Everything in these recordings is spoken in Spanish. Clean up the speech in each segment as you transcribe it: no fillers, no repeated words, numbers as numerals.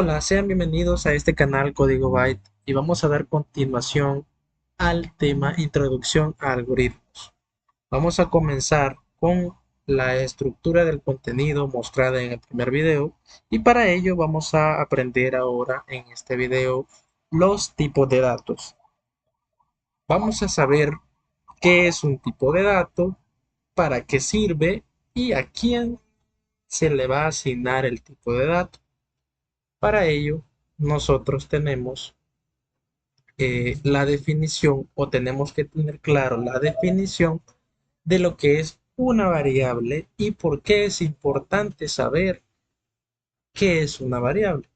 Hola, sean bienvenidos a este canal Código Byte y vamos a dar continuación al tema Introducción a algoritmos. Vamos a comenzar con la estructura del contenido mostrada en el primer video y para ello vamos a aprender ahora en este video los tipos de datos. Vamos a saber qué es un tipo de dato, para qué sirve y a quién se le va a asignar el tipo de dato. Para ello, nosotros tenemos la definición o tenemos que tener claro la definición de lo que es una variable y por qué es importante saber qué es una variable.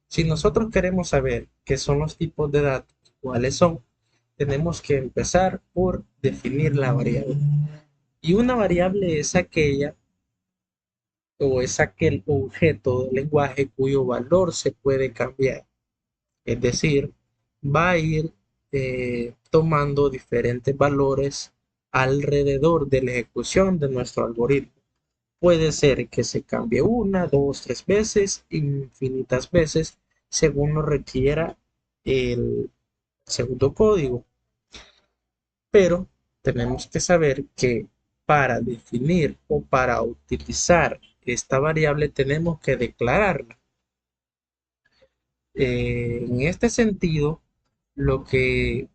Si nosotros queremos saber qué son los tipos de datos, cuáles son, tenemos que empezar por definir la variable. Y una variable es aquella o es aquel objeto del lenguaje cuyo valor se puede cambiar. Es decir, va a ir tomando diferentes valores alrededor de la ejecución de nuestro algoritmo. Puede ser que se cambie una, dos, tres veces, infinitas veces, según lo requiera el segundo código. Pero tenemos que saber que para definir o para utilizar esta variable tenemos que declararla. En este sentido, lo que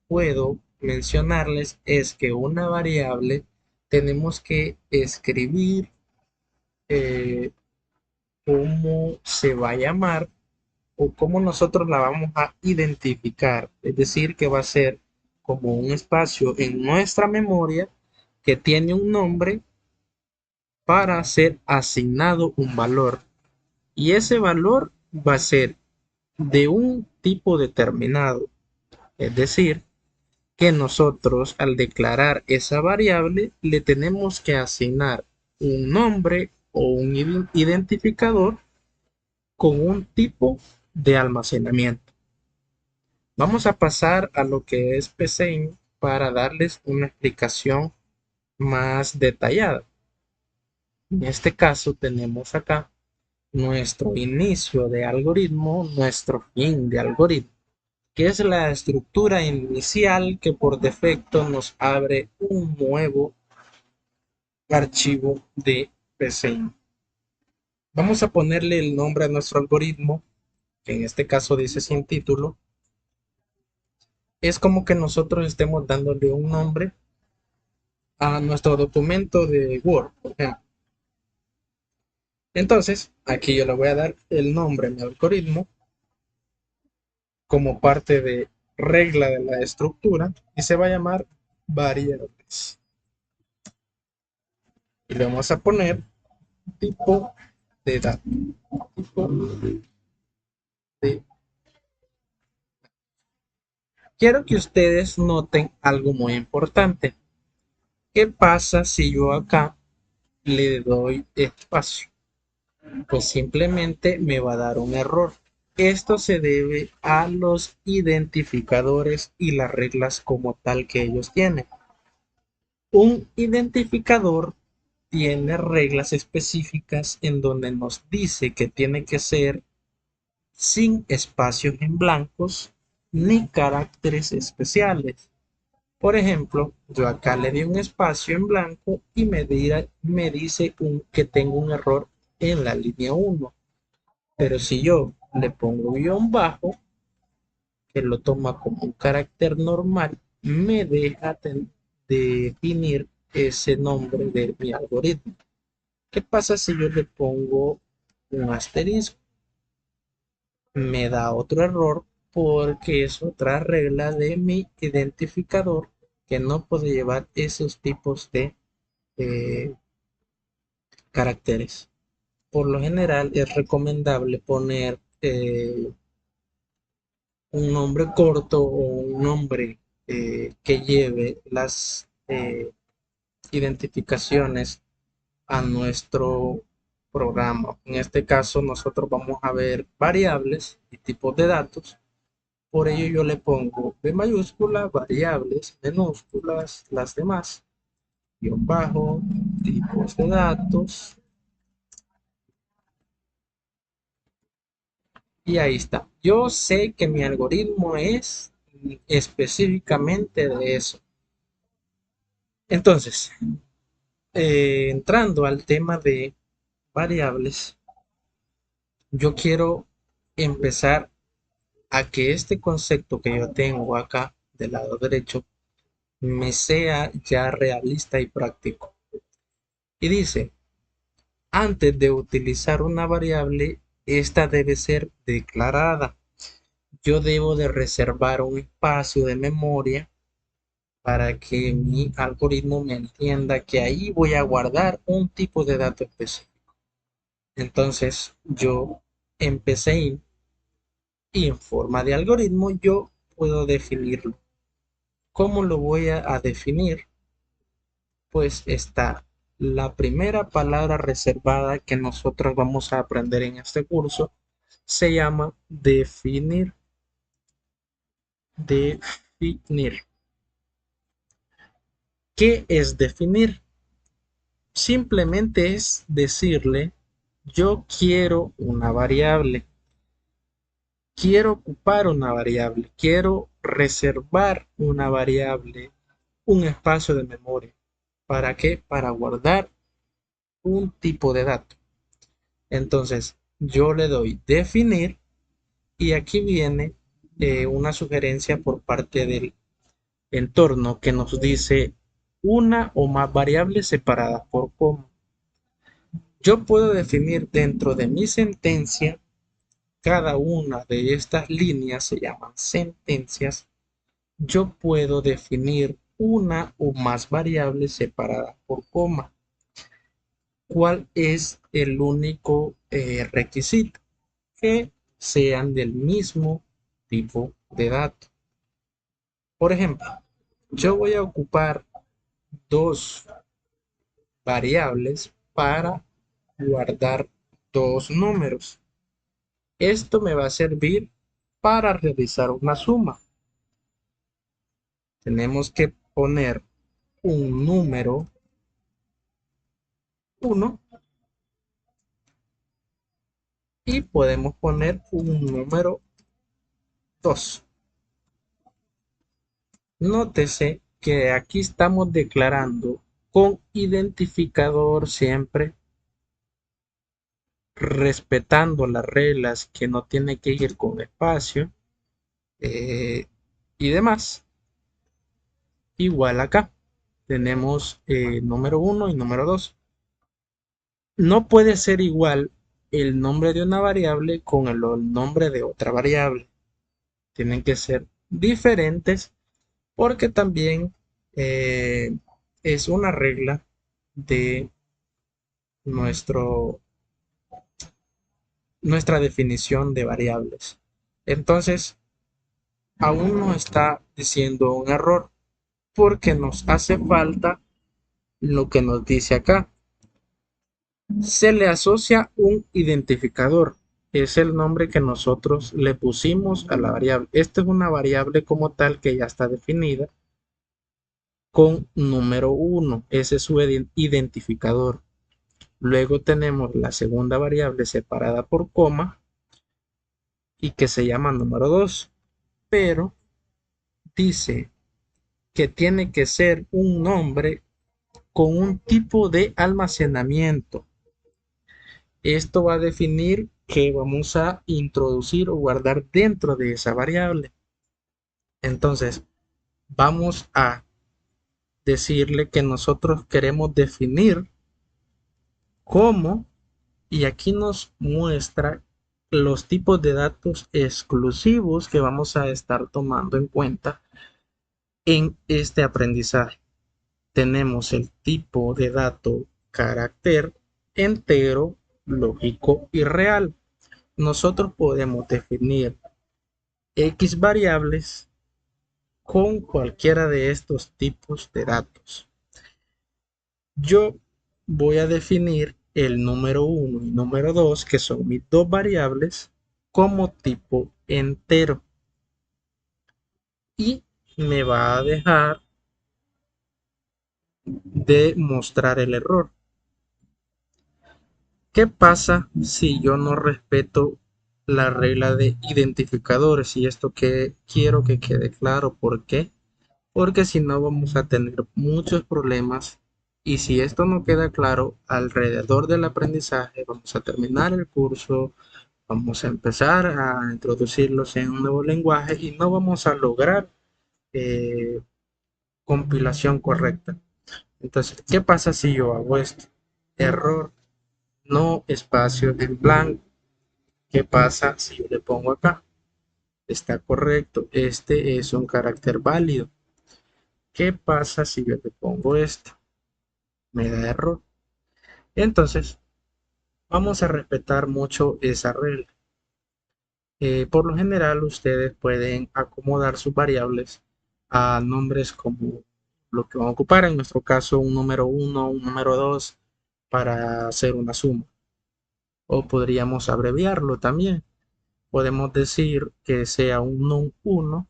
puedo mencionarles es que una variable tenemos que escribir cómo se va a llamar o cómo nosotros la vamos a identificar. Es decir, que va a ser como un espacio en nuestra memoria que tiene un nombre para ser asignado un valor. Y ese valor va a ser de un tipo determinado. Es decir, que nosotros al declarar esa variable le tenemos que asignar un nombre o un identificador con un tipo de almacenamiento. Vamos a pasar a lo que es PCIN para darles una explicación más detallada. En este caso tenemos acá nuestro inicio de algoritmo, nuestro fin de algoritmo, que es la estructura inicial que por defecto nos abre un nuevo archivo de PCI. Vamos a ponerle el nombre a nuestro algoritmo, que en este caso dice sin título. Es como que nosotros estemos dándole un nombre a nuestro documento de Word, por ejemplo. Entonces, aquí yo le voy a dar el nombre a mi algoritmo como parte de regla de la estructura y se va a llamar variables. Y le vamos a poner tipo de dato. Tipo de... Quiero que ustedes noten algo muy importante. ¿Qué pasa si yo acá le doy espacio? Pues simplemente me va a dar un error. Esto se debe a los identificadores y las reglas como tal que ellos tienen. Un identificador tiene reglas específicas en donde nos dice que tiene que ser sin espacios en blancos ni caracteres especiales. Por ejemplo, yo acá le di un espacio en blanco y me dice que tengo un error en la línea 1. Pero si yo le pongo guión bajo, que lo toma como un carácter normal, me deja definir ese nombre de mi algoritmo. ¿Qué pasa si yo le pongo un asterisco? Me da otro error porque es otra regla de mi identificador que no puede llevar esos tipos de eh, caracteres. Por lo general es recomendable poner un nombre corto o un nombre que lleve las identificaciones a nuestro programa. En este caso nosotros vamos a ver variables y tipos de datos. Por ello yo le pongo B mayúscula, variables, minúsculas, las demás, guión bajo, tipos de datos, Y ahí está. Yo sé que mi algoritmo es específicamente de eso. Entonces, entrando al tema de variables, yo quiero empezar a que este concepto que yo tengo acá del lado derecho me sea ya realista y práctico. Y dice, antes de utilizar una variable, esta debe ser declarada. Yo debo de reservar un espacio de memoria para que mi algoritmo me entienda que ahí voy a guardar un tipo de dato específico. Entonces yo empecé y en forma de algoritmo yo puedo definirlo. ¿Cómo lo voy a definir? Pues está la primera palabra reservada que nosotros vamos a aprender en este curso. Se llama definir. Definir. ¿Qué es definir? Simplemente es decirle, yo quiero una variable, quiero ocupar una variable, quiero reservar una variable, un espacio de memoria. ¿Para qué? Para guardar un tipo de dato. Entonces, yo le doy definir y aquí viene una sugerencia por parte del entorno que nos dice una o más variables separadas por coma. Yo puedo definir dentro de mi sentencia, cada una de estas líneas se llaman sentencias. Yo puedo definir una o más variables separadas por coma. ¿Cuál es el único requisito? Que sean del mismo tipo de dato. Por ejemplo, yo voy a ocupar dos variables para guardar dos números. Esto me va a servir para realizar una suma. Tenemos que poner un número uno y podemos poner un número 2. Nótese que aquí estamos declarando con identificador siempre, respetando las reglas que no tiene que ir con espacio eh, y demás. Igual acá tenemos número uno y número 2. No puede ser igual el nombre de una variable con el nombre de otra variable. Tienen que ser diferentes porque también eh, es una regla de nuestro, nuestra definición de variables. Entonces, aún no está diciendo un error porque nos hace falta lo que nos dice acá. Se le asocia un identificador. Es el nombre que nosotros le pusimos a la variable. Esta es una variable como tal que ya está definida con número uno. Ese es su identificador. Luego tenemos la segunda variable separada por coma y que se llama número 2. Pero dice que tiene que ser un nombre con un tipo de almacenamiento. Esto va a definir qué vamos a introducir o guardar dentro de esa variable. Entonces, vamos a decirle que nosotros queremos definir cómo, y aquí nos muestra los tipos de datos exclusivos que vamos a estar tomando en cuenta en este aprendizaje. Tenemos el tipo de dato carácter entero, lógico y real. Nosotros podemos definir X variables con cualquiera de estos tipos de datos. Yo voy a definir el número uno y número 2, que son mis dos variables, como tipo entero. Y me va a dejar de mostrar el error. ¿Qué pasa si yo no respeto la regla de identificadores. Y esto que quiero que quede claro. ¿Por qué? Porque si no vamos a tener muchos problemas. Y si esto no queda claro alrededor del aprendizaje, vamos a terminar el curso, vamos a empezar a introducirlos en un nuevo lenguaje y no vamos a lograr eh, compilación correcta. Entonces, ¿qué pasa si yo hago esto? Error, no espacio en blanco. ¿Qué pasa si yo le pongo acá? Está correcto, este es un carácter válido. ¿Qué pasa si yo le pongo esto? Me da error. Entonces, vamos a respetar mucho esa regla. Por lo general, ustedes pueden acomodar sus variables a nombres como lo que van a ocupar, en nuestro caso, un número uno, un número 2 para hacer una suma. O podríamos abreviarlo también. Podemos decir que sea un num 1,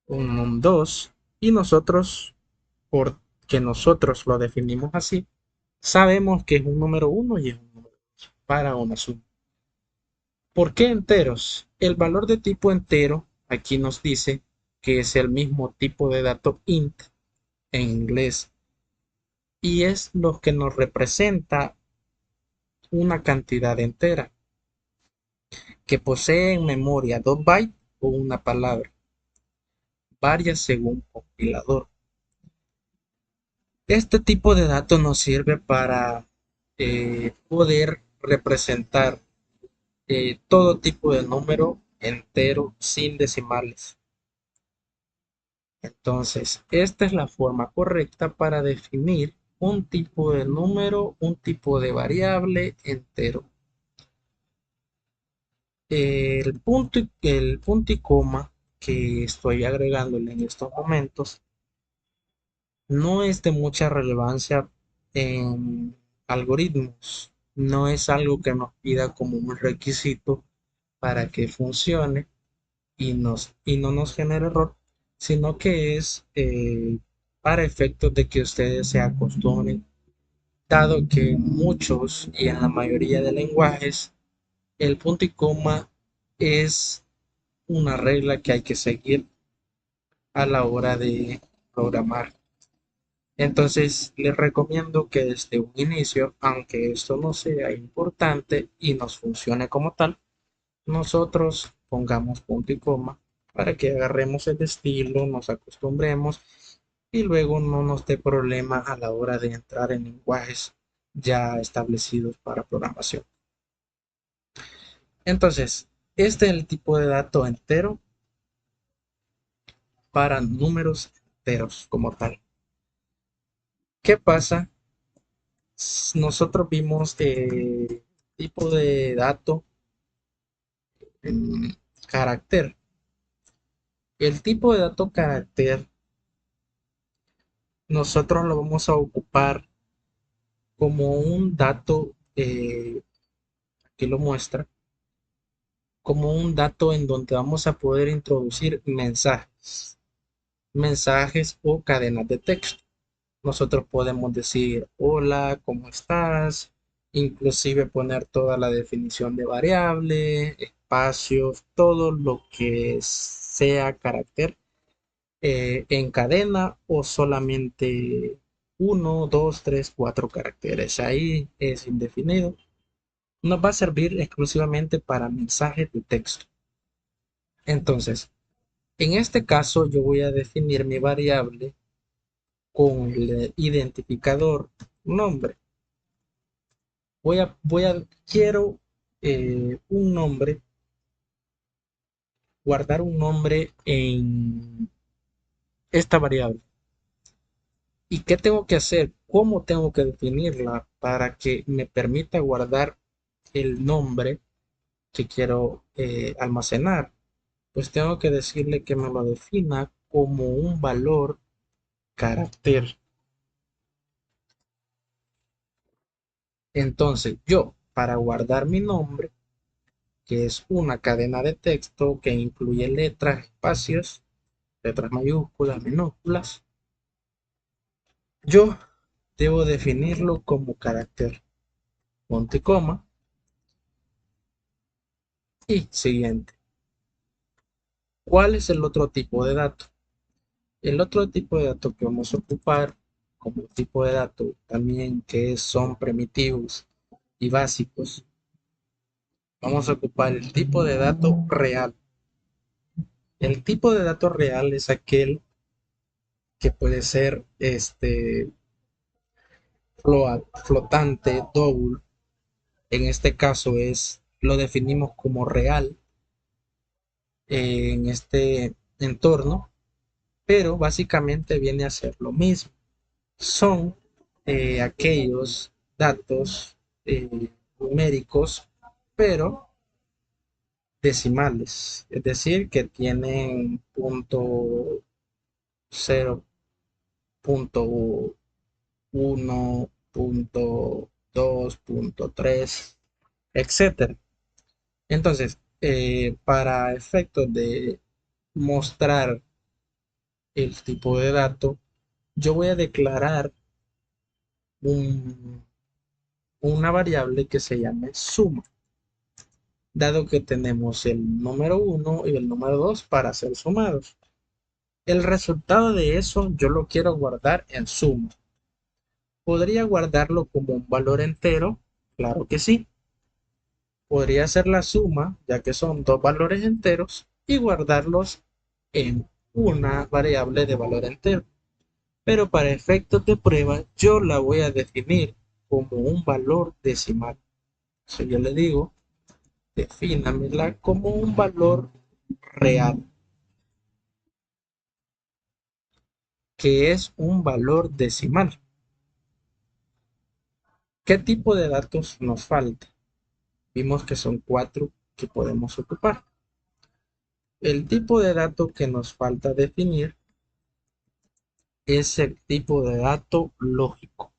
un num 2 y nosotros, porque nosotros lo definimos así, sabemos que es un número uno y es un número 2 para una suma. ¿Por qué enteros? El valor de tipo entero aquí nos dice que es el mismo tipo de dato int en inglés y es lo que nos representa una cantidad entera que posee en memoria 2 bytes o una palabra, varias según compilador. Este tipo de datos nos sirve para poder representar todo tipo de número entero sin decimales. Entonces, esta es la forma correcta para definir un tipo de número, un tipo de variable entero. El punto y coma que estoy agregándole en estos momentos no es de mucha relevancia en algoritmos. No es algo que nos pida como un requisito para que funcione y no nos genere error, sino que es para efectos de que ustedes se acostumbren, dado que en muchos y en la mayoría de lenguajes el punto y coma es una regla que hay que seguir a la hora de programar. Entonces, les recomiendo que desde un inicio, aunque esto no sea importante y nos funcione como tal, nosotros pongamos punto y coma para que agarremos el estilo, nos acostumbremos y luego no nos dé problema a la hora de entrar en lenguajes ya establecidos para programación. Entonces, este es el tipo de dato entero para números enteros como tal. ¿Qué pasa? Nosotros vimos tipo de dato en carácter. El tipo de dato carácter nosotros lo vamos a ocupar como un dato que lo muestra, como un dato en donde vamos a poder introducir mensajes o cadenas de texto. Nosotros podemos decir hola, ¿cómo estás? Inclusive poner toda la definición de variable, espacios, todo lo que sea carácter en cadena o solamente uno, dos, tres, cuatro caracteres. Ahí es indefinido. Nos va a servir exclusivamente para mensajes de texto. Entonces, en este caso yo voy a definir mi variable con el identificador nombre. Quiero un nombre, guardar un nombre en esta variable. ¿Y qué tengo que hacer? ¿Cómo tengo que definirla para que me permita guardar el nombre que quiero almacenar? Pues tengo que decirle que me lo defina como un valor carácter. Entonces yo, para guardar mi nombre, que es una cadena de texto que incluye letras, espacios, letras mayúsculas, minúsculas, yo debo definirlo como carácter, punto y coma, Y siguiente. ¿Cuál es el otro tipo de dato? El otro tipo de dato que vamos a ocupar como tipo de dato también que son primitivos y básicos, vamos a ocupar el tipo de dato real. El tipo de dato real es aquel que puede ser flotante, double. En este caso lo definimos como real en este entorno, pero básicamente viene a ser lo mismo. Son aquellos datos numéricos, pero decimales, es decir, que tienen punto cero, punto uno, punto dos, punto tres, etcétera. Entonces, para efectos de mostrar el tipo de dato, yo voy a declarar un- una variable que se llame suma, dado que tenemos el número uno y el número 2 para ser sumados. El resultado de eso yo lo quiero guardar en suma. ¿Podría guardarlo como un valor entero? Claro que sí. Podría hacer la suma, ya que son dos valores enteros, y guardarlos en una variable de valor entero. Pero para efectos de prueba, yo la voy a definir como un valor decimal. Si yo le digo, defínamela como un valor real, que es un valor decimal. ¿Qué tipo de datos nos falta? Vimos que son cuatro que podemos ocupar. El tipo de dato que nos falta definir es el tipo de dato lógico.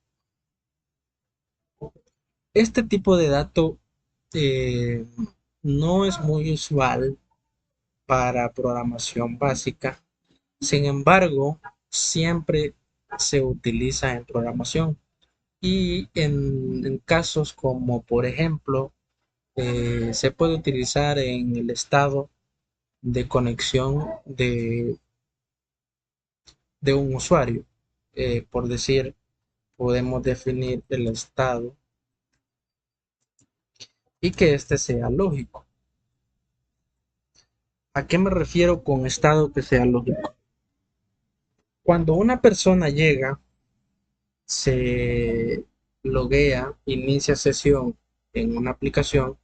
Este tipo de dato eh, no es muy usual para programación básica. Sin embargo, siempre se utiliza en programación y en casos como, por ejemplo, se puede utilizar en el estado de conexión de un usuario. Por decir, podemos definir el estado y que éste sea lógico. ¿A qué me refiero con estado que sea lógico? Cuando una persona llega, se loguea, inicia sesión en una aplicación,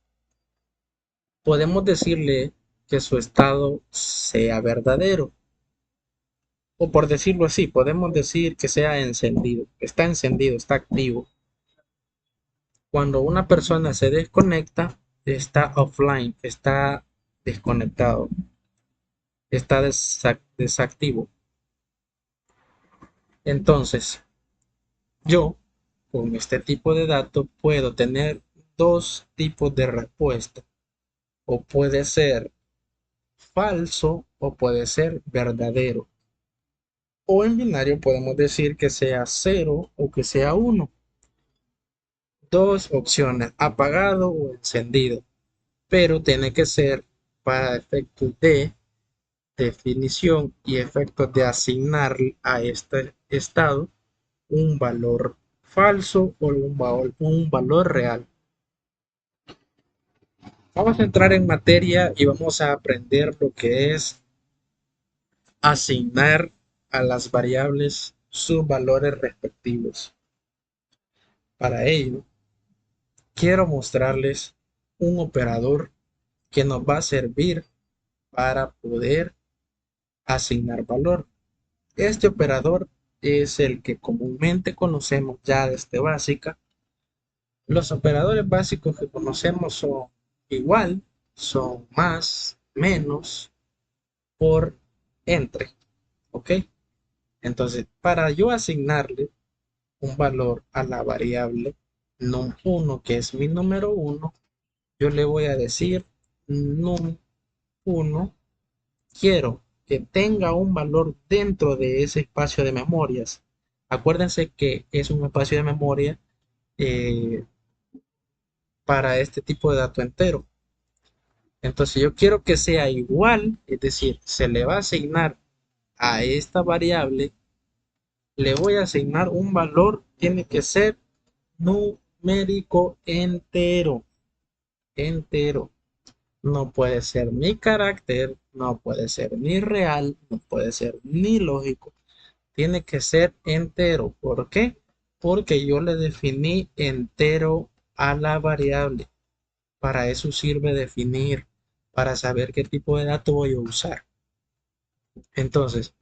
podemos decirle que su estado sea verdadero. O por decirlo así, podemos decir que sea encendido, está activo. Cuando una persona se desconecta, está offline, está desconectado, está desactivo. Entonces, yo, con este tipo de datos, puedo tener dos tipos de respuesta. O puede ser falso o puede ser verdadero. O en binario podemos decir que sea cero o que sea uno. Dos opciones, apagado o encendido. Pero tiene que ser para efectos de definición y efectos de asignar a este estado un valor falso o un valor real. Vamos a entrar en materia y vamos a aprender lo que es asignar a las variables sus valores respectivos. Para ello, quiero mostrarles un operador que nos va a servir para poder asignar valor. Este operador es el que comúnmente conocemos ya desde básica. Los operadores básicos que conocemos son igual, son más, menos, por, entre. ¿Ok? Entonces, para yo asignarle un valor a la variable num1, que es mi número uno, yo le voy a decir num1, quiero que tenga un valor dentro de ese espacio de memorias. Acuérdense que es un espacio de memoria eh, para este tipo de dato entero. Entonces yo quiero que sea igual, es decir, se le va a asignar a esta variable, le voy a asignar un valor, tiene que ser numérico entero, entero. No puede ser ni carácter, no puede ser ni real, no puede ser ni lógico. Tiene que ser entero. ¿Por qué? Porque yo le definí entero a la variable. Para eso sirve definir, para saber qué tipo de dato voy a usar. Entonces,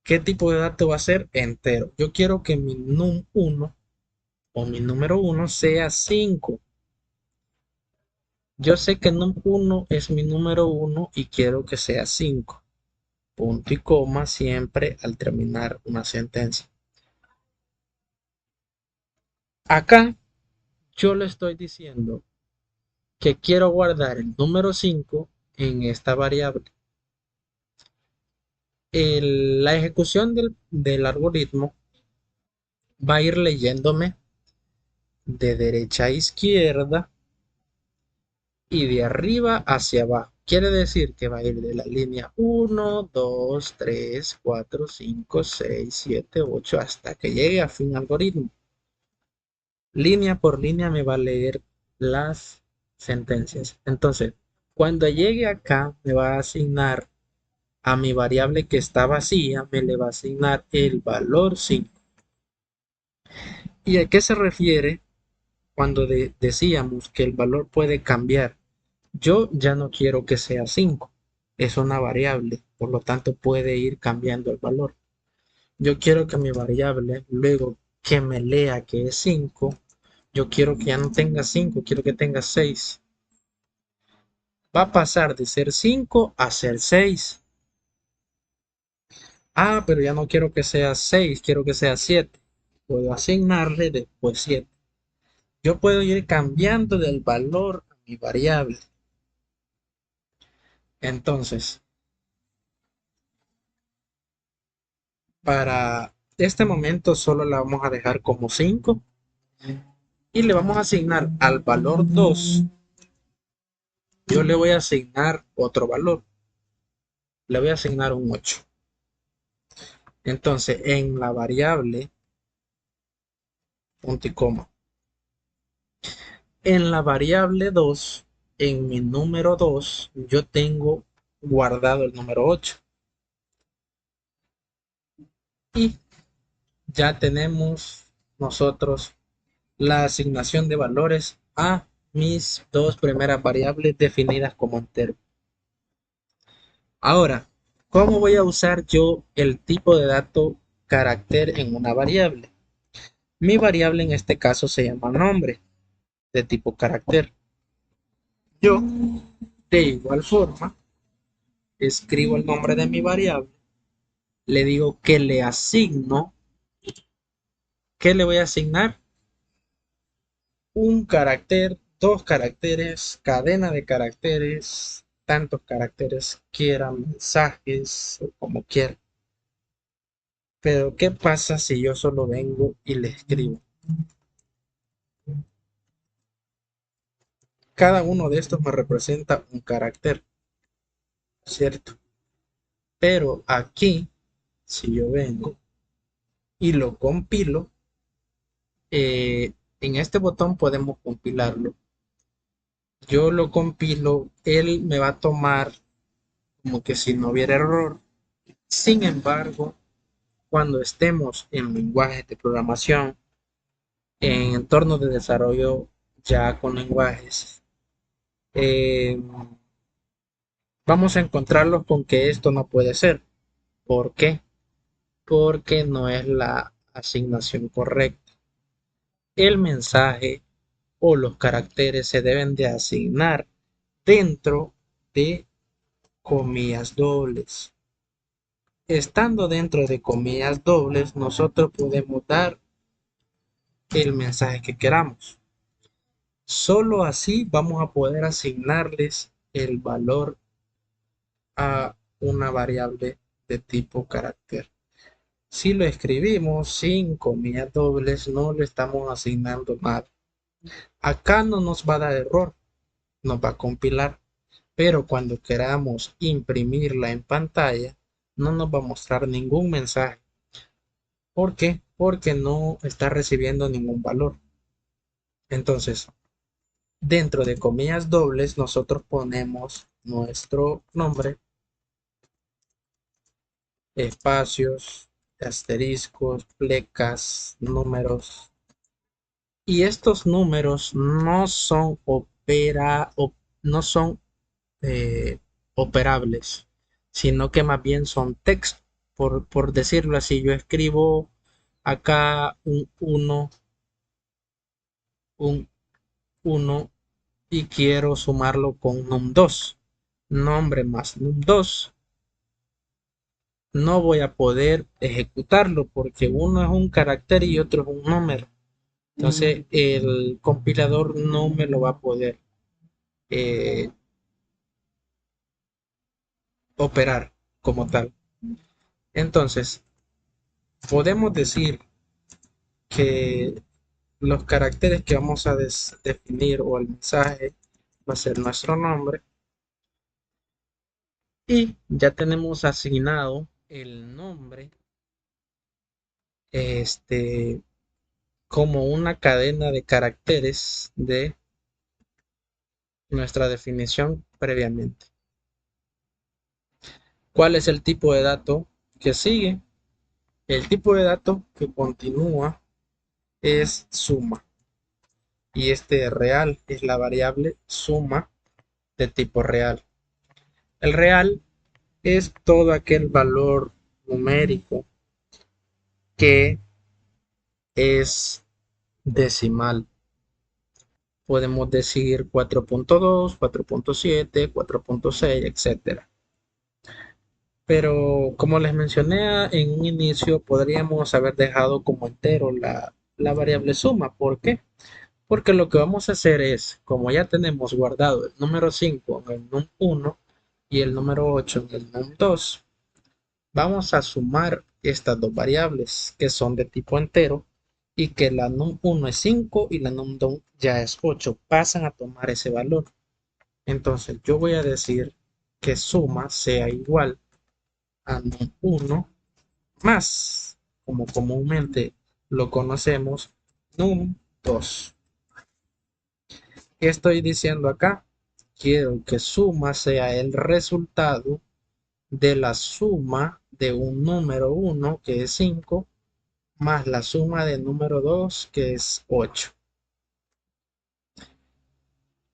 ¿qué tipo de dato va a ser? Entero. Yo quiero que mi num1 o mi número 1 sea 5. Yo sé que num1 es mi número 1 y quiero que sea 5. Punto y coma siempre al terminar una sentencia. Acá yo le estoy diciendo que quiero guardar el número 5 en esta variable. La ejecución del algoritmo va a ir leyéndome de derecha a izquierda y de arriba hacia abajo. Quiere decir que va a ir de la línea 1, 2, 3, 4, 5, 6, 7, 8 hasta que llegue a fin algoritmo. Línea por línea me va a leer las sentencias. Entonces, cuando llegue acá, me va a asignar a mi variable que está vacía, me le va a asignar el valor 5. ¿Y a qué se refiere cuando decíamos que el valor puede cambiar? Yo ya no quiero que sea 5, es una variable, por lo tanto puede ir cambiando el valor. Yo quiero que mi variable, luego que me lea que es 5, yo quiero que ya no tenga 5, quiero que tenga 6. Va a pasar de ser 5 a ser 6. Ah, pero ya no quiero que sea 6, quiero que sea 7. Puedo asignarle después 7. Yo puedo ir cambiando del valor a mi variable. Entonces, para este momento solo la vamos a dejar como 5 y le vamos a asignar al valor 2. Yo le voy a asignar otro valor. Le voy a asignar un 8. Entonces, en la variable, punto y coma. En la variable 2, en mi número 2, yo tengo guardado el número 8. Y ya tenemos nosotros la asignación de valores a mis dos primeras variables definidas como entero. Ahora, ¿cómo voy a usar yo el tipo de dato carácter en una variable? Mi variable en este caso se llama nombre de tipo carácter. Yo, de igual forma, escribo el nombre de mi variable, le digo que le asigno, ¿qué le voy a asignar? Un carácter, dos caracteres, cadena de caracteres, tantos caracteres quieran, mensajes o como quieran. Pero ¿qué pasa si yo solo vengo y le escribo? Cada uno de estos me representa un carácter, ¿cierto? Pero aquí, si yo vengo y lo compilo, en este botón podemos compilarlo. Yo lo compilo, él me va a tomar como que si no hubiera error. Sin embargo, cuando estemos en lenguajes de programación, en entornos de desarrollo ya con lenguajes, eh, vamos a encontrarlos con que esto no puede ser. ¿Por qué? Porque no es la asignación correcta. El mensaje o los caracteres se deben de asignar dentro de comillas dobles. Estando dentro de comillas dobles, nosotros podemos dar el mensaje que queramos. Solo así vamos a poder asignarles el valor a una variable de tipo carácter. Si lo escribimos sin comillas dobles, no le estamos asignando nada. Acá no nos va a dar error nos va a compilar, pero cuando queramos imprimirla en pantalla, no nos va a mostrar ningún mensaje. ¿Por qué? Porque no está recibiendo ningún valor. Entonces, dentro de comillas dobles, nosotros ponemos nuestro nombre, espacios, asteriscos, plecas, números. Y estos números no son no son eh, operables, sino que más bien son texto. Por decirlo así, yo escribo acá un uno y quiero sumarlo con num2. Nombre más num2. No voy a poder ejecutarlo porque uno es un carácter y otro es un número. Entonces el compilador no me lo va a poder eh, operar como tal. Entonces, podemos decir que los caracteres que vamos a definir o el mensaje va a ser nuestro nombre y ya tenemos asignado el nombre este, como una cadena de caracteres de nuestra definición previamente. ¿Cuál es el tipo de dato que sigue? El tipo de dato que continúa es suma y este real es la variable suma de tipo real. El real es todo aquel valor numérico que es decimal. Podemos decir 4.2, 4.7, 4.6, etcétera. Pero como les mencioné en un inicio, podríamos haber dejado como entero la variable suma. ¿Por qué? Porque lo que vamos a hacer es, como ya tenemos guardado el número 5 en el num1 y el número 8 en el num2, vamos a sumar estas dos variables que son de tipo entero y que la num1 es 5 y la num2 ya es 8. Pasan a tomar ese valor. Entonces yo voy a decir que suma sea igual a num1 más, como comúnmente lo conocemos, num2. ¿Qué estoy diciendo acá? Quiero que suma sea el resultado de la suma de un número 1 que es 5 más la suma de número 2 que es 8.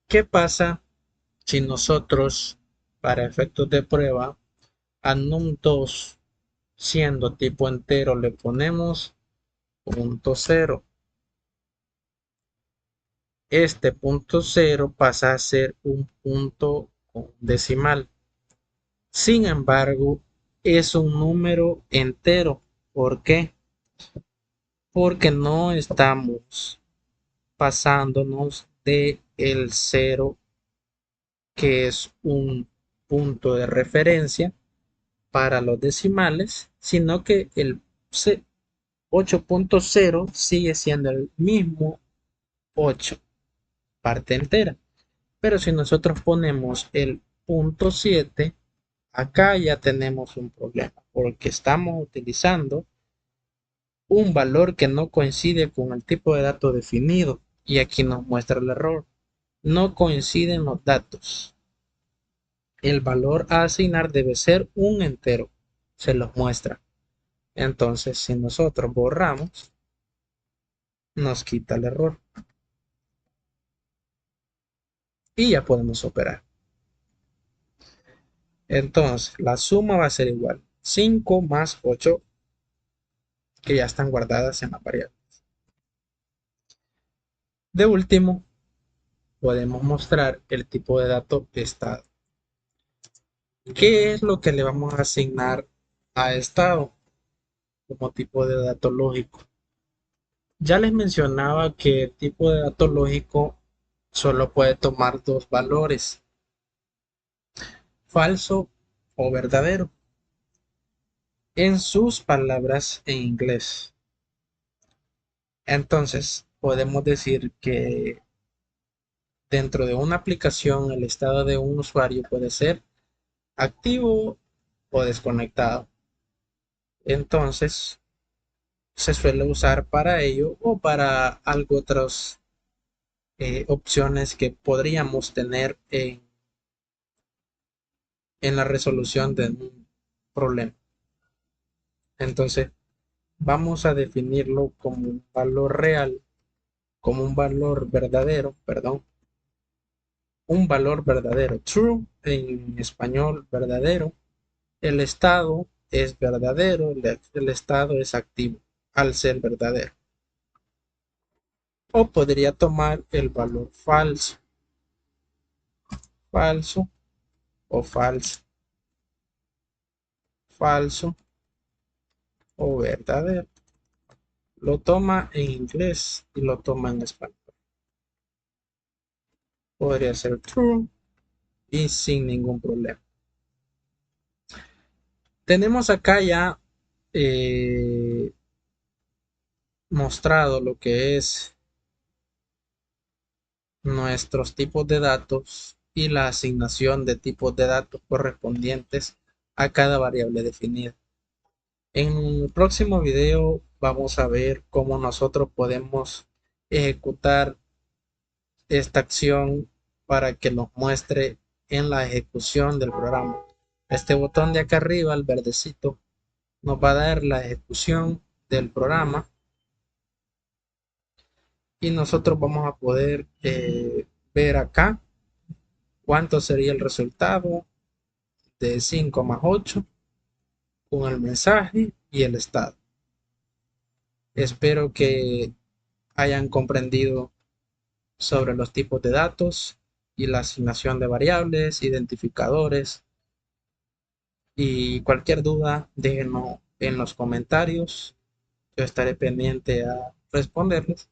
¿Qué pasa si nosotros, para efectos de prueba, a num2 siendo tipo entero le ponemos punto cero? Este punto cero pasa a ser un punto decimal. Sin embargo, es un número entero. ¿Por qué? Porque no estamos pasándonos de el cero, que es un punto de referencia para los decimales, sino que el 8.0 sigue siendo el mismo 8, parte entera. Pero si nosotros ponemos el punto 7, acá ya tenemos un problema, porque estamos utilizando un valor que no coincide con el tipo de dato definido. Y aquí nos muestra el error. No coinciden los datos. El valor a asignar debe ser un entero. Se los muestra. Entonces, si nosotros borramos, nos quita el error. Y ya podemos operar. Entonces, la suma va a ser igual. 5 más 8, que ya están guardadas en la variable. De último, podemos mostrar el tipo de dato estado. ¿Qué es lo que le vamos a asignar a estado como tipo de dato lógico? Ya les mencionaba que el tipo de dato lógico solo puede tomar dos valores, falso o verdadero, en sus palabras en inglés. Entonces, podemos decir que Dentro de una aplicación, el estado de un usuario puede ser activo o desconectado. Entonces, se suele usar para ello o para algo otras opciones que podríamos tener en la resolución de un problema. Entonces, vamos a definirlo como un valor real, como un valor verdadero, perdón, un valor verdadero, true en español, verdadero. El estado es verdadero, el estado es activo al ser verdadero. O podría tomar el valor falso, falso o falso, falso o verdadero. Lo toma en inglés y lo toma en español. Podría ser true y sin ningún problema. Tenemos acá ya eh, mostrado lo que es nuestros tipos de datos y la asignación de tipos de datos correspondientes a cada variable definida. En el próximo video vamos a ver cómo nosotros podemos ejecutar esta acción para que nos muestre en la ejecución del programa. Este botón de acá arriba, el verdecito, nos va a dar la ejecución del programa y nosotros vamos a poder ver acá cuánto sería el resultado de 5 más 8 con el mensaje y el estado. Espero que hayan comprendido sobre los tipos de datos y la asignación de variables, identificadores, y cualquier duda déjenlo en los comentarios. Yo estaré pendiente a responderles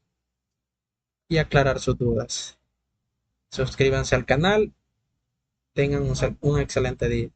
y aclarar sus dudas. Suscríbanse al canal. Tengan un excelente día.